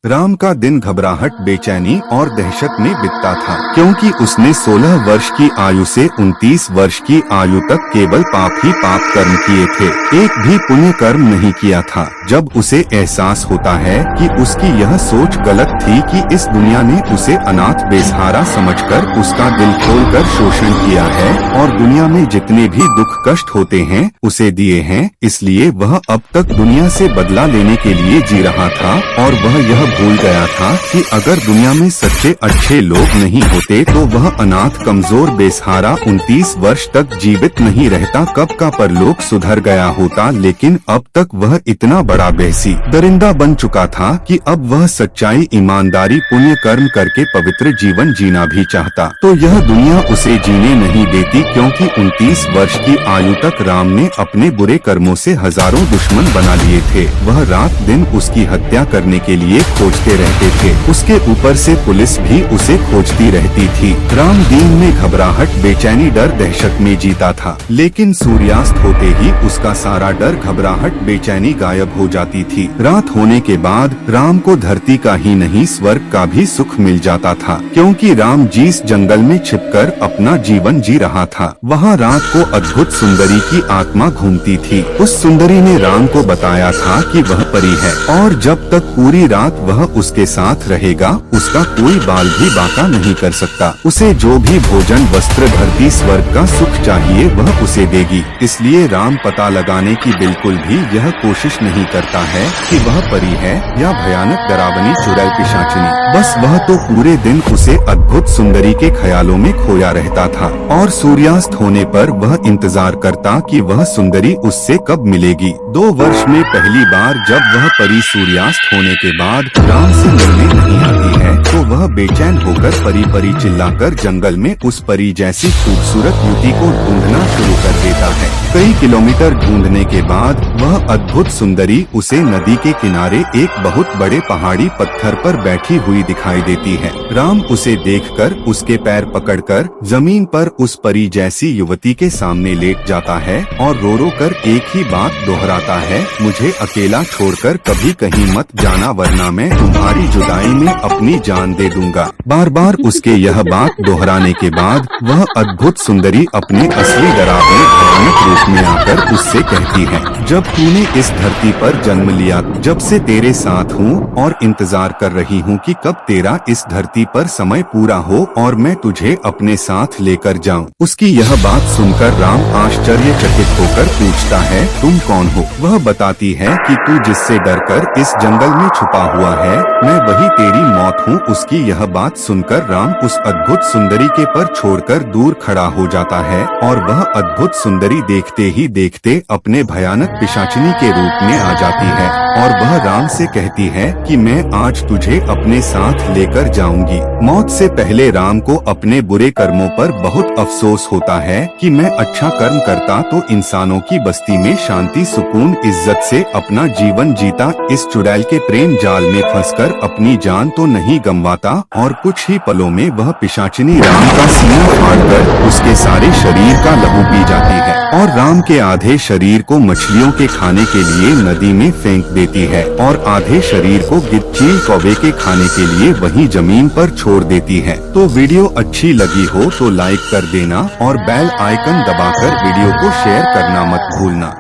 राम का दिन घबराहट, बेचैनी और दहशत में बीतता था, क्योंकि उसने 16 वर्ष की आयु से 29 वर्ष की आयु तक केवल पाप ही पाप कर्म किए थे, एक भी पुण्य कर्म नहीं किया था। जब उसे एहसास होता है कि उसकी यह सोच गलत थी कि इस दुनिया ने उसे अनाथ बेसहारा समझकर उसका दिल खोलकर शोषण किया है और दुनिया में जितने भी दुख कष्ट होते हैं उसे दिए हैं, इसलिए वह अब तक दुनिया से बदला लेने के लिए जी रहा था और वह यह भूल गया था कि अगर दुनिया में सच्चे अच्छे लोग नहीं होते तो वह अनाथ कमजोर बेसहारा 29 वर्ष तक जीवित नहीं रहता, कब का परलोक सुधर गया होता। लेकिन अब तक वह इतना बड़ा बेसी दरिंदा बन चुका था कि अब वह सच्चाई, ईमानदारी, पुण्य कर्म करके पवित्र जीवन जीना भी चाहता, तो यह दुनिया उसे जीने नहीं देती, क्योंकि 29 वर्ष की आयु तक राम ने अपने बुरे कर्मों से हजारों दुश्मन बना लिए थे। वह रात दिन उसकी हत्या करने के लिए खोजते रहते थे, उसके ऊपर से पुलिस भी उसे खोजती रहती थी। राम दीन में घबराहट, बेचैनी, डर, दहशत में जीता था, लेकिन सूर्यास्त होते ही उसका सारा डर, घबराहट, बेचैनी गायब हो जाती थी। रात होने के बाद राम को धरती का ही नहीं स्वर्ग का भी सुख मिल जाता था, क्योंकि राम जिस जंगल में छिपकर अपना जीवन जी रहा था वहाँ रात को अद्भुत सुंदरी की आत्मा घूमती थी। उस सुंदरी ने राम को बताया था कि वह परी है और जब तक पूरी रात वह उसके साथ रहेगा उसका कोई बाल भी बांका नहीं कर सकता। उसे जो भी भोजन, वस्त्र, धरती, स्वर्ग का सुख चाहिए वह उसे देगी। इसलिए राम पता लगाने की बिल्कुल भी यह कोशिश नहीं करता है कि वह परी है या भयानक डरावनी चुड़ैल पिशाचिनी, बस वह तो पूरे दिन उसे अद्भुत सुंदरी के ख्यालों में खोया रहता था और सूर्यास्त होने पर वह इंतजार करता कि वह सुंदरी उससे कब मिलेगी। 2 वर्ष में पहली बार जब वह परी सूर्यास्त होने के बाद राम से मिलने नहीं आती है तो वह बेचैन होकर परी परी चिल्लाकर जंगल में उस परी जैसी खूबसूरत युवती को ढूंढना शुरू कर देता है। कई किलोमीटर ढूंढने के बाद वह अद्भुत सुंदरी उसे नदी के किनारे एक बहुत बड़े पहाड़ी पत्थर पर बैठी हुई दिखाई देती है। राम उसे देखकर उसके पैर पकड़कर जमीन पर उस परी जैसी युवती के सामने लेट जाता है और रो रो कर एक ही बात दोहराता है, मुझे अकेला छोड़कर कभी कहीं मत जाना, वरना मैं तुम्हारी जुदाई में अपनी जान दे दूंगा। बार बार उसके यह बात दोहराने के बाद वह अद्भुत सुंदरी अपने असली डरावने भयानक रूप में आकर उससे कहती है, जब तूने इस धरती पर जन्म लिया जब से तेरे साथ हूँ और इंतजार कर रही हूँ कि कब तेरा इस धरती पर समय पूरा हो और मैं तुझे अपने साथ लेकर जाऊँ। उसकी यह बात सुनकर राम आश्चर्यचकित होकर पूछता है, तुम कौन हो? वह बताती है कि तू जिससे डरकर इस जंगल में छुपा हुआ है मैं वही तेरी मौत हूँ। उसकी यह बात सुनकर राम उस अद्भुत सुंदरी के पर छोड़कर दूर खड़ा हो जाता है और वह अद्भुत सुंदरी देखते ही देखते अपने भयानक पिशाचिनी के रूप में आ जाती है और वह राम से कहती है कि मैं आज तुझे अपने साथ लेकर जाऊंगी। मौत से पहले राम को अपने बुरे कर्मों पर बहुत अफसोस होता है कि मैं अच्छा कर्म करता तो इंसानों की बस्ती में शांति, सुकून, इज्जत से अपना जीवन जीता, इस चुड़ैल के प्रेम जाल में फंसकर अपनी जान तो नहीं गंवाता। और कुछ ही पलों में वह पिशाचिनी राम का सीना फाड़कर उसके सारे शरीर का लहू पी जाती है और राम के आधे शरीर को मछलियों के खाने के लिए नदी में फेंक देती है और आधे शरीर को गिद्ध, कौवे के खाने के लिए वहीं जमीन पर छोड़ देती है। तो वीडियो अच्छी लगी हो तो लाइक कर देना और बेल आइकन दबाकर वीडियो को शेयर करना मत भूलना।